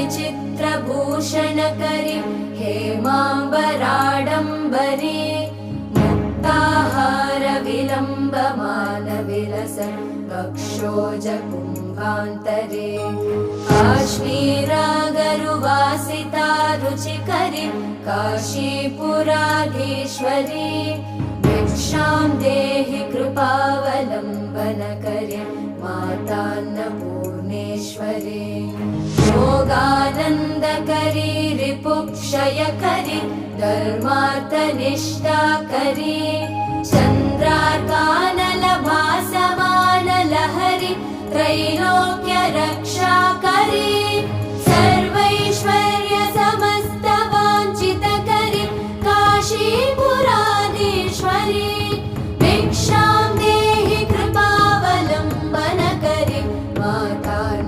विचित्रभूषणकरि हेमाम्बराडम्बरी मुक्ताहार विलम्बमानविलसन् वक्षोजकुम्भान्तरे काश्मीरागरुवासिता रुचिकरी काशीपुराधीश्वरी भिक्षां देहि कृपावलम्बनकरी मातान्नपूर्णेश्वरी योगानन्दकरी रिपुक्षयकरी धर्मार्थनिष्ठाकरी चन्द्रार्कानलभासमानलहरि त्रैलोक्यर